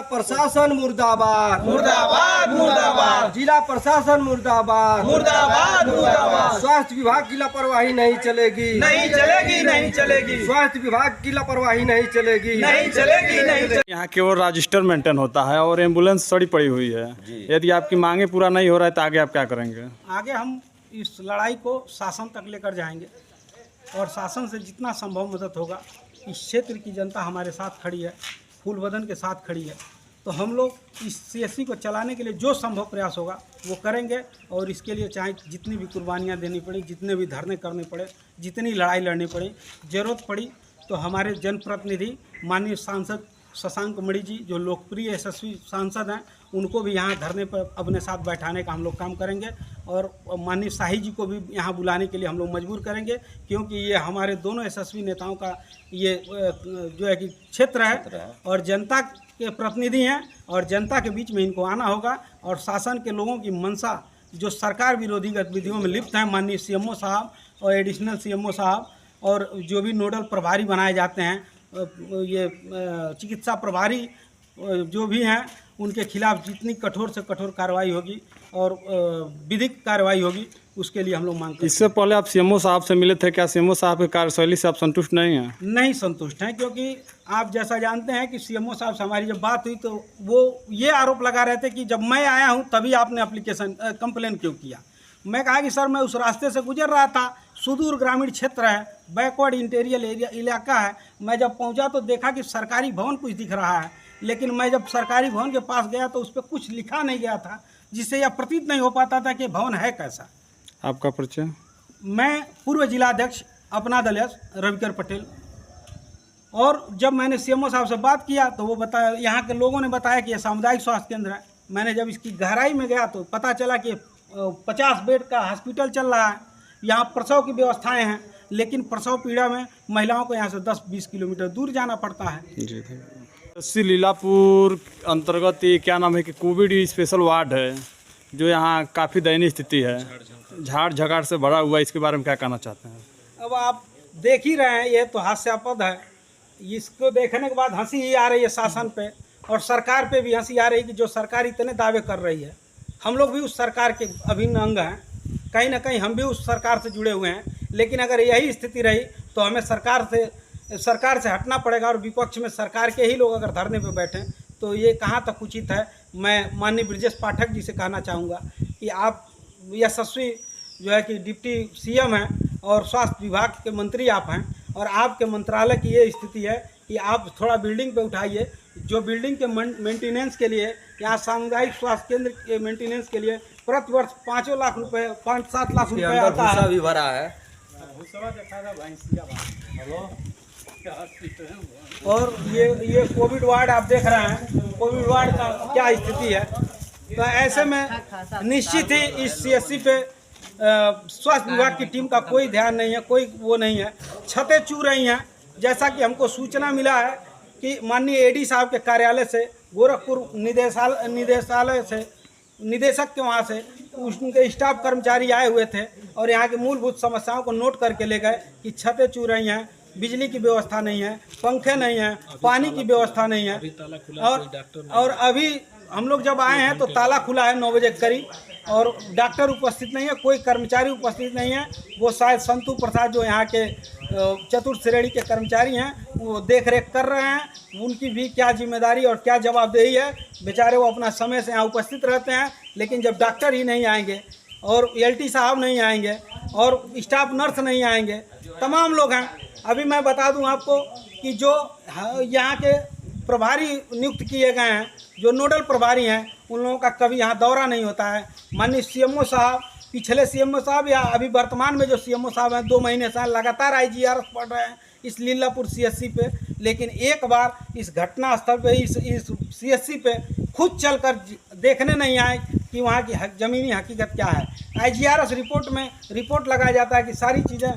प्रशासन मुर्दाबाद मुर्दाबाद मुर्दाबाद, जिला प्रशासन मुर्दाबाद मुर्दाबाद मुर्दाबाद। स्वास्थ्य विभाग की लापरवाही नहीं चलेगी, नहीं चलेगी, नहीं चलेगी, स्वास्थ्य विभाग की लापरवाही नहीं चलेगी, नहीं चलेगी, नहीं चलेगी। यहाँ केवल रजिस्टर मेंटेन होता है और एम्बुलेंस सड़ी पड़ी हुई है। यदि आपकी मांगे पूरा नहीं हो रहा है तो आगे आप क्या करेंगे? आगे हम इस लड़ाई को शासन तक लेकर जाएंगे और शासन से जितना संभव मदद होगा। इस क्षेत्र की जनता हमारे साथ खड़ी है, फूल बदन के साथ खड़ी है, तो हम लोग इस सीएससी को चलाने के लिए जो संभव प्रयास होगा वो करेंगे। और इसके लिए चाहे जितनी भी कुर्बानियाँ देनी पड़ी, जितने भी धरने करने पड़े, जितनी लड़ाई लड़नी पड़ी, ज़रूरत पड़ी तो हमारे जनप्रतिनिधि माननीय सांसद शशांक मणि जी, जो लोकप्रिय यशस्वी सांसद हैं, उनको भी यहाँ धरने पर अपने साथ बैठाने का हम लोग काम करेंगे। और माननीय शाही जी को भी यहाँ बुलाने के लिए हम लोग मजबूर करेंगे, क्योंकि ये हमारे दोनों यशस्वी नेताओं का ये जो है कि क्षेत्र है और जनता के प्रतिनिधि हैं और जनता के बीच में इनको आना होगा। और शासन के लोगों की मंशा जो सरकार विरोधी गतिविधियों में लिप्त हैं, माननीय सीएमओ साहब और एडिशनल सीएमओ साहब और जो भी नोडल प्रभारी बनाए जाते हैं, ये चिकित्सा प्रभारी जो भी हैं, उनके खिलाफ जितनी कठोर से कठोर कार्रवाई होगी और विधिक कार्रवाई होगी, उसके लिए हम लोग मांग करते हैं। इससे पहले आप सीएमओ साहब से मिले थे, क्या सीएमओ साहब की कार्यशैली से आप संतुष्ट नहीं हैं? नहीं संतुष्ट हैं, क्योंकि आप जैसा जानते हैं कि सीएमओ साहब से हमारी जब बात हुई तो वो ये आरोप लगा रहे थे कि जब मैं आया हूँ तभी आपने एप्लीकेशन कंप्लेन क्यों किया। मैं कहा कि सर मैं उस रास्ते से गुजर रहा था, सुदूर ग्रामीण क्षेत्र है, बैकवर्ड इंटीरियर एरिया इलाका है। मैं जब पहुंचा तो देखा कि सरकारी भवन कुछ दिख रहा है, लेकिन मैं जब सरकारी भवन के पास गया तो उस पर कुछ लिखा नहीं गया था, जिससे यह प्रतीत नहीं हो पाता था कि भवन है कैसा। आपका परिचय? मैं पूर्व जिलाध्यक्ष अपना दल रविकर पटेल। और जब मैंने सीएमओ साहब से बात किया तो वो बताया, यहाँ के लोगों ने बताया कि यह सामुदायिक स्वास्थ्य केंद्र है। मैंने जब इसकी गहराई में गया तो पता चला कि 50 बेड का हॉस्पिटल चल रहा है, यहाँ प्रसव की व्यवस्थाएं हैं, लेकिन प्रसव पीड़ा में महिलाओं को यहाँ से 10-20 किलोमीटर दूर जाना पड़ता है। जी श्री लीलापुर अंतर्गत ये क्या नाम है कि कोविड स्पेशल वार्ड है, जो यहाँ काफ़ी दयनीय स्थिति है, झाड़ झगाड़ से भरा हुआ है। इसके बारे में क्या कहना चाहते हैं? अब आप देख ही रहे हैं, ये तो हास्यास्पद है। इसको देखने के बाद हंसी ही आ रही है शासन पे, और सरकार पे भी हंसी आ रही है कि जो सरकार इतने दावे कर रही है। हम लोग भी उस सरकार के अभिन्न अंग हैं, कहीं ना कहीं हम भी उस सरकार से जुड़े हुए हैं। लेकिन अगर यही स्थिति रही तो हमें सरकार से हटना पड़ेगा, और विपक्ष में सरकार के ही लोग अगर धरने पे बैठें तो ये कहाँ तक उचित है। मैं माननीय ब्रजेश पाठक जी से कहना चाहूँगा कि आप यशस्वी जो है कि डिप्टी सीएम हैं और स्वास्थ्य विभाग के मंत्री आप हैं, और आपके मंत्रालय की ये स्थिति है कि आप थोड़ा बिल्डिंग पे उठाइए। जो बिल्डिंग के मेंटेनेंस के लिए, यहाँ सामुदायिक स्वास्थ्य केंद्र के मेंटेनेंस के लिए प्रति वर्ष 5 लाख रुपए, 5-7 लाख रुपए आता है। भी भरा है। और ये कोविड वार्ड आप देख रहे हैं, कोविड वार्ड का क्या स्थिति है। तो ऐसे में निश्चित ही इस सीएससी पे स्वास्थ्य विभाग की टीम का कोई ध्यान नहीं है, कोई वो नहीं है। छतें चू रही हैं, जैसा कि हमको सूचना मिला है कि माननीय एडी साहब के कार्यालय से, गोरखपुर निदेशालय से, निदेशक के वहाँ से उनके स्टाफ कर्मचारी आए हुए थे और यहाँ की मूलभूत समस्याओं को नोट करके ले गए कि छतें चू रही हैं, बिजली की व्यवस्था नहीं है, पंखे नहीं हैं, पानी की व्यवस्था नहीं है। और अभी हम लोग जब आए हैं तो ताला खुला है 9 बजे करीब, और डॉक्टर उपस्थित नहीं है, कोई कर्मचारी उपस्थित नहीं है। वो शायद संतू प्रसाद जो यहाँ के चतुर्थ श्रेणी के कर्मचारी हैं, वो देख रेख कर रहे हैं। उनकी भी क्या जिम्मेदारी और क्या जवाबदेही है। बेचारे वो अपना समय से यहाँ उपस्थित रहते हैं, लेकिन जब डॉक्टर ही नहीं आएंगे और एलटी साहब नहीं आएंगे और स्टाफ नर्स नहीं आएंगे, तमाम लोग हैं। अभी मैं बता दूं आपको कि जो यहाँ के प्रभारी नियुक्त किए गए हैं, जो नोडल प्रभारी हैं, उन लोगों का कभी यहाँ दौरा नहीं होता है। माननीय सीएमओ साहब, पिछले सीएमओ साहब या अभी वर्तमान में जो सीएमओ साहब हैं, 2 महीने से लगातार IGRS पढ़ रहे हैं इस लीलापुर सीएससी पे, लेकिन एक बार इस घटना स्थल पे, इस सीएससी पे खुद चलकर देखने नहीं आए कि वहाँ की ज़मीनी हकीकत क्या है। IGRS रिपोर्ट में रिपोर्ट लगाया जाता है कि सारी चीज़ें